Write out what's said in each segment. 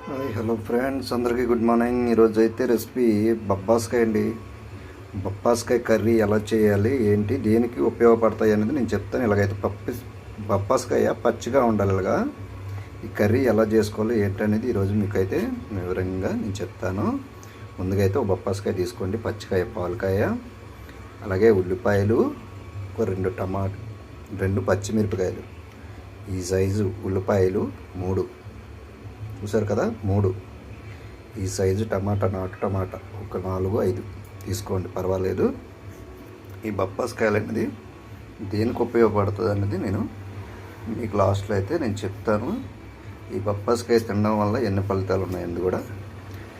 Hi hello friends, అందరికీ good morning. ఈరోజు అయితే రెసిపీ బొప్పాస్కాయ అండి. బొప్పాస్కాయ కర్రీ ఎలా చేయాలి, ఏంటి, దేనికి ఉపయోగపడతాయి అనేది నేను చెప్తాను. ఇలాగైతే బొప్పాస్కాయ పచ్చిగా ఉండాలి. ఇలాగా ఈ కర్రీ ఎలా చేసుకోవాలి ఏంటనేది ఈరోజు మీకైతే వివరంగా నేను చెప్తాను. ముందుగా అయితే ఒక బొప్పాస్కాయ తీసుకోండి, పచ్చికాయ, పాలకాయ, అలాగే ఉల్లిపాయలు, ఒక 2 పచ్చిమిరపకాయలు, ఈ సైజు ఉల్లిపాయలు 3 చూసారు కదా, 3 ఈ సైజు టమాటా, నాటు టమాటా ఒక 4-5 తీసుకోండి, పర్వాలేదు. ఈ బొప్పాస్కాయలు అనేది దేనికి ఉపయోగపడుతుంది అనేది నేను మీకు లాస్ట్లో అయితే నేను చెప్తాను. ఈ బొప్పాస్కాయ తినడం వల్ల ఎన్ని ఫలితాలు ఉన్నాయని కూడా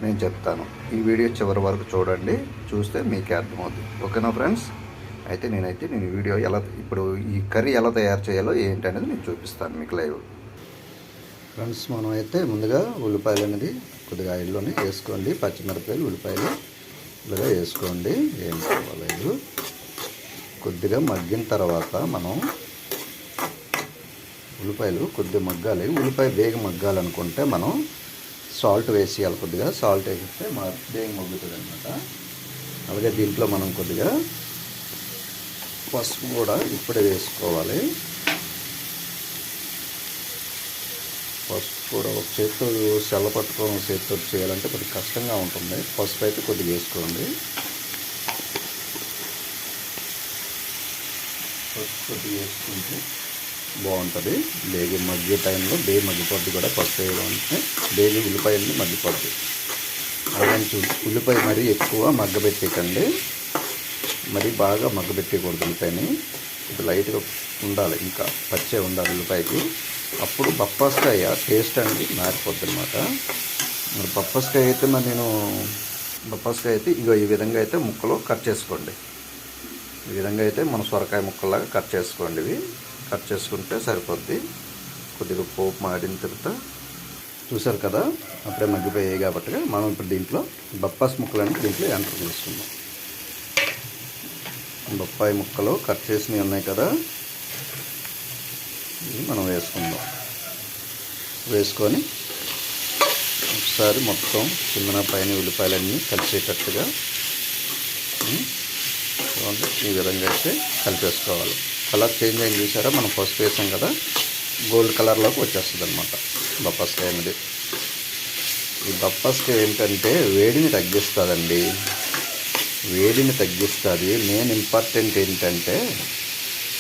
నేను చెప్తాను. ఈ వీడియో చివరి వరకు చూడండి, చూస్తే మీకే అర్థమవుతుంది. ఓకేనా ఫ్రెండ్స్? అయితే నేను ఈ వీడియో ఇప్పుడు ఈ కర్రీ ఎలా తయారు చేయాలో ఏంటి అనేది నేను చూపిస్తాను మీకు లైవ్. ఫ్రెండ్స్, మనం అయితే ముందుగా ఉల్లిపాయలు అనేది కొద్దిగా ఆయిల్లోనే వేసుకోండి. పచ్చిమిరపకాయలు, ఉల్లిపాయలు ఇలాగా వేసుకోండి. వేసుకోవాలి. కొద్దిగా మగ్గిన తర్వాత మనం ఉల్లిపాయలు కొద్దిగా మగ్గాలి. ఉల్లిపాయ వేగ మగ్గాలనుకుంటే మనం సాల్ట్ వేసేయాలి. కొద్దిగా సాల్ట్ వేస్తే వేగ మగ్గుతుంది అనమాట. అలాగే దీంట్లో మనం కొద్దిగా పసుపు కూడా ఇప్పుడే వేసుకోవాలి. పసుపు కూడా ఒక చేతితో సెల్ల పట్టుకోవడం, చేతితో చేయాలంటే కొద్దిగా కష్టంగా ఉంటుంది. పసుపు అయితే కొద్దిగా వేసుకోండి. పసుపు కొద్దిగా వేసుకుంటే బాగుంటుంది. బేగి మగ్గే టైంలో మగ్గిపోద్ది కూడా. పసుపు వేయడం అంటే బేగి ఉల్లిపాయలని మగ్గిపోద్ది. అలాగే ఉల్లిపాయ మరీ ఎక్కువ మగ్గబెట్టేయకండి, మరీ బాగా మగ్గబెట్టకూడదు. ఉల్లిపాయని ఇది లైట్గా ఉండాలి, ఇంకా పచ్చే ఉండాలి ఉల్లిపాయకి. అప్పుడు బొప్పాస్కాయ టేస్ట్ అనేది మారిపోద్ది అనమాట. మరి బొప్పాస్కాయ అయితే ఇగో ఈ విధంగా అయితే ముక్కలు కట్ చేసుకోండి. ఈ విధంగా అయితే మన సొరకాయ ముక్కల్లాగా కట్ చేసుకోండి. ఇవి కట్ చేసుకుంటే సరిపోద్ది. కొద్దిగా పోపు మాడిన తర్వాత చూసారు కదా, అప్పుడే మగ్గిపోయాయి కాబట్టి మనం ఇప్పుడు దీంట్లో బొప్పాస్ ముక్కలన్నీ దీంట్లో ఎంటర్ చేసుకుందాం. బొప్పాయి ముక్కలు కట్ చేసినవి ఉన్నాయి కదా, ఇవి మనం వేసుకుందాం. వేసుకొని ఒకసారి మొత్తం కిందన పైన ఉల్లిపాయలన్నీ కలిసేటట్టుగా ఈ విధంగా అయితే కలిపేసుకోవాలి. కలర్ చేంజ్ అయింది చూసారా, మనం పసుపు వేసాం కదా, గోల్డ్ కలర్లోకి వచ్చేస్తుంది అనమాట బొప్పాస్కాయ అనేది. ఈ బొప్పాస్కాయ ఏంటంటే వేడిని తగ్గిస్తుందండి, వేడిని తగ్గిస్తుంది. మెయిన్ ఇంపార్టెంట్ ఏంటంటే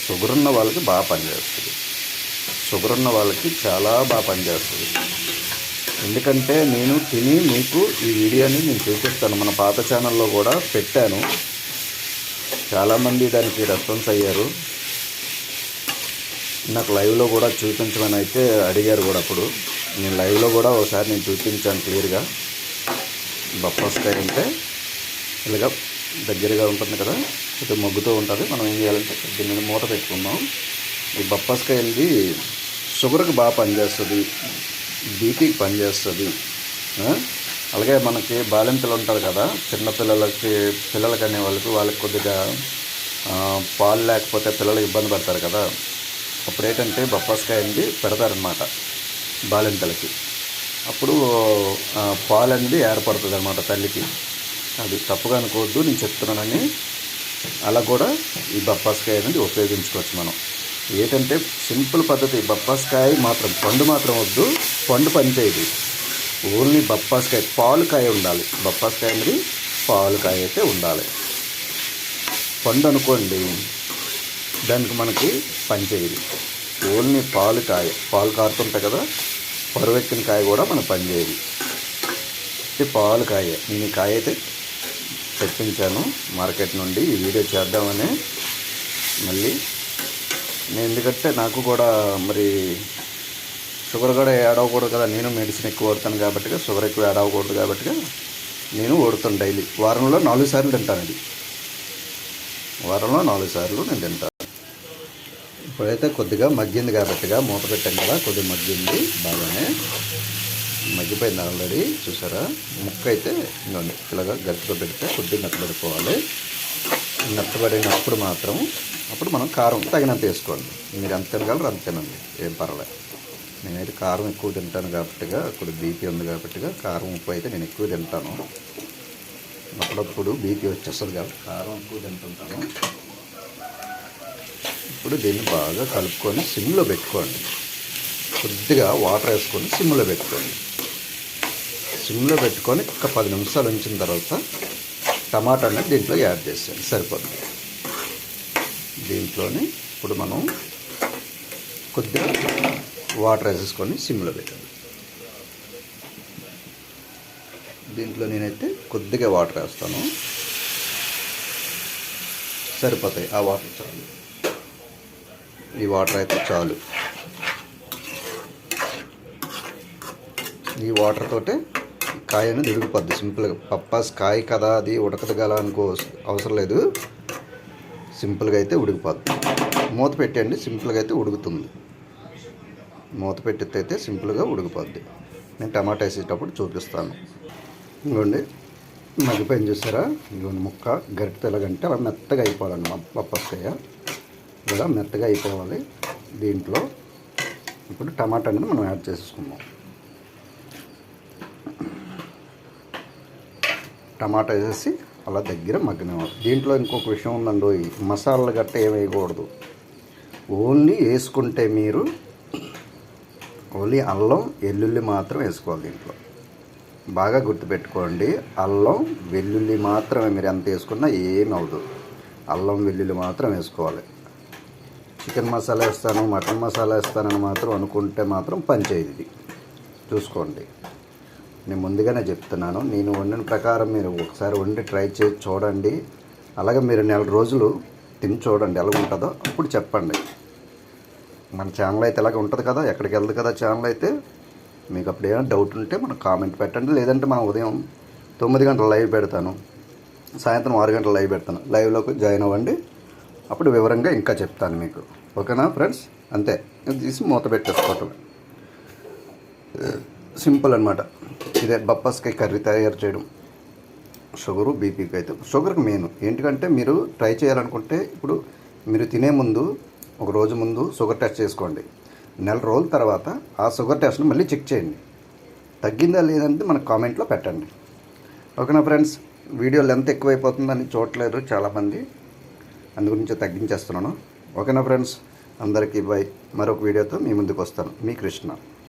షుగర్ ఉన్న వాళ్ళకి బాగా పనిచేస్తుంది. షుగర్ ఉన్న వాళ్ళకి చాలా బాగా పనిచేస్తుంది. ఎందుకంటే నేను తిని మీకు ఈ వీడియోని నేను చూపిస్తాను. మన పాత ఛానల్లో కూడా పెట్టాను, చాలామంది దానికి రెస్పాన్స్ అయ్యారు. నాకు లైవ్లో కూడా చూపించమని అయితే అడిగారు కూడా. అప్పుడు నేను లైవ్లో కూడా ఒకసారి నేను చూపించాను క్లియర్గా. బొప్పాస్కాయ అంటే ఇలాగా దగ్గరగా ఉంటుంది కదా, కొద్దిగా మగ్గుతూ ఉంటుంది. మనం ఏం చేయాలంటే దీని మీద మూత పెట్టుకుందాం. ఈ బొప్పాస్కాయ అనేది షుగర్కి బాగా పనిచేస్తుంది, బీపీకి పనిచేస్తుంది. అలాగే మనకి బాలింతలు ఉంటారు కదా, పిల్లలకి అనే వాళ్ళకి కొద్దిగా పాలు లేకపోతే పిల్లలు ఇబ్బంది పడతారు కదా, అప్పుడు ఏంటంటే బొప్పాస్కాయ అనేది పెడతారనమాట బాలింతలకి. అప్పుడు పాలు అనేది ఏర్పడుతుంది అనమాట తల్లికి. అది తప్పుగా అనుకోవద్దు, నేను చెప్తున్నానని. అలా కూడా ఈ బొప్పాస్కాయ అనేది ఉపయోగించుకోవచ్చు మనం. ఏంటంటే సింపుల్ పద్ధతి. బొప్పాస్కాయ మాత్రం పండు మాత్రం వద్దు, పండు పనిచేయదు. ఓన్లీ బొప్పాస్కాయ పాలుకాయ ఉండాలి. బొప్పాస్కాయ అనేది పాలుకాయ అయితే ఉండాలి. పండు అనుకోండి, దానికి మనకి పనిచేయదు. ఓన్లీ పాలుకాయ, పాలు కారుతుంటాయి కదా, పరువెక్కిన కాయ కూడా మనకు పనిచేయదు. ఇది పాలుకాయ. నేను ఈ కాయ అయితే తెప్పించాను మార్కెట్ నుండి. ఈ వీడియో చేద్దామని మళ్ళీ నేను, ఎందుకంటే నాకు కూడా మరి షుగర్ కూడా యాడ్ అవ్వకూడదు కదా, నేను మెడిసిన్ ఎక్కువ వాడతాను కాబట్టి, షుగర్ ఎక్కువ యాడ్ అవ్వకూడదు కాబట్టి నేను వాడుతాను డైలీ. వారంలో 4 సార్లు తింటాను. ఇది వారంలో 4 సార్లు నేను తింటాను. ఇప్పుడైతే కొద్దిగా మగ్గింది కాబట్టి మూత పెట్టాం కదా, కొద్దిగా మగ్గింది, బాగానే మగ్గిపోయింది ఆల్రెడీ. చూసారా, ముక్క అయితే ఇంకోండి ఇలాగా గట్టిగా పెడితే కొద్దిగా మెత్తబడిపోవాలి. మెత్తబడినప్పుడు మాత్రం అప్పుడు మనం కారం తగినంత వేసుకోండి. మీరు ఎంత తినగలరు అంత తినండి, ఏం పర్వాలేదు. నేనైతే కారం ఎక్కువ తింటాను కాబట్టిగా, ఇప్పుడు బీపీ ఉంది కాబట్టిగా కారం ఉప్పు అయితే నేను ఎక్కువ తింటాను. అప్పుడప్పుడు బీపీ వచ్చేస్తుంది కాబట్టి కారం ఎక్కువ తింటుంటాను. ఇప్పుడు దీన్ని బాగా కలుపుకొని సిమ్లో పెట్టుకోండి. కొద్దిగా వాటర్ వేసుకొని సిమ్లో పెట్టుకోండి. సిమ్లో పెట్టుకొని ఒక 10 నిమిషాలు ఉంచిన తర్వాత టమాటా అనేది దీంట్లో యాడ్ చేసేయండి, సరిపోతుంది. దీంట్లోని ఇప్పుడు మనం కొద్దిగా వాటర్ వేసేసుకొని సిమ్లో పెట్టండి. దీంట్లో నేనైతే కొద్దిగా వాటర్ వేస్తాను, సరిపోతాయి. ఆ వాటర్ చాలు, ఈ వాటర్ అయితే చాలు. ఈ వాటర్ తోటే కాయ అనేది ఉడికిపోద్ది సింపుల్గా. పప్పాస్ కాయ కదా, అది ఉడకదు గల అనుకో అవసరం లేదు, సింపుల్గా అయితే ఉడికిపోద్ది. మూత పెట్టండి, సింపుల్గా అయితే ఉడుకుతుంది. మూత పెట్టితే సింపుల్గా ఉడికిపోద్ది. నేను టమాటా వేసేటప్పుడు చూపిస్తాను. ఇంకోండి మగ్గిపోయింది చూసారా, ఇంకోండి ముక్క గరిటె తెలగంటే అలా మెత్తగా అయిపోవాలండి. మా పప్పస్కాయ ఇలా మెత్తగా అయిపోవాలి. దీంట్లో ఇప్పుడు టమాటా అనేది మనం యాడ్ చేసుకుందాం. టమాటా వేసేసి అలా దగ్గర మగ్గనివ్వాలి. దీంట్లో ఇంకొక విషయం ఉందండి, మసాలాలు గట్ట ఏం వేయకూడదు. ఓన్లీ వేసుకుంటే మీరు ఓన్లీ అల్లం వెల్లుల్లి మాత్రం వేసుకోవాలి. దీంట్లో బాగా గుర్తుపెట్టుకోండి, అల్లం వెల్లుల్లి మాత్రమే. మీరు ఎంత వేసుకున్నా ఏమి అవ్వదు, అల్లం వెల్లుల్లి మాత్రం వేసుకోవాలి. చికెన్ మసాలా వేస్తాను, మటన్ మసాలా వేస్తానని మాత్రం అనుకుంటే మాత్రం పనిచేయదు. ఇది చూసుకోండి, నేను ముందుగానే చెప్తున్నాను. నేను వండిన ప్రకారం మీరు ఒకసారి వండి ట్రై చేసి చూడండి. అలాగే మీరు 4 రోజులు తిని చూడండి ఎలా ఉంటుందో, అప్పుడు చెప్పండి. మన ఛానల్ అయితే ఇలాగ ఉంటుంది కదా, ఎక్కడికి వెళ్దు కదా ఛానల్ అయితే. మీకు అప్పుడు ఏమైనా డౌట్ ఉంటే మనకు కామెంట్ పెట్టండి. లేదంటే మనం ఉదయం 9 గంటల లైవ్ పెడతాను, సాయంత్రం 6 గంటల లైవ్ పెడతాను. లైవ్లోకి జాయిన్ అవ్వండి, అప్పుడు వివరంగా ఇంకా చెప్తాను మీకు. ఓకేనా ఫ్రెండ్స్? అంతే, తీసి మూత పెట్టేసుకోవటం సింపుల్ అనమాట. ఇదే బప్పాస్కాయ కర్రీ తయారు చేయడం. షుగరు బీపీకి అయితే షుగర్కి మెయిన్ ఏంటంటే, మీరు ట్రై చేయాలనుకుంటే ఇప్పుడు మీరు తినే ముందు ఒక రోజు ముందు షుగర్ టెస్ట్ చేసుకోండి. 4 రోజుల తర్వాత ఆ షుగర్ టెస్ట్ని మళ్ళీ చెక్ చేయండి. తగ్గిందా లేదంటే మనకు కామెంట్లో పెట్టండి. ఓకేనా ఫ్రెండ్స్? వీడియో లెంత్ ఎక్కువైపోతుందని చూడట్లేదు చాలామంది, అందు గురించి తగ్గించేస్తున్నాను. ఓకేనా ఫ్రెండ్స్? అందరికీ బై. మరొక వీడియోతో మీ ముందుకు వస్తాను. మీ కృష్ణ.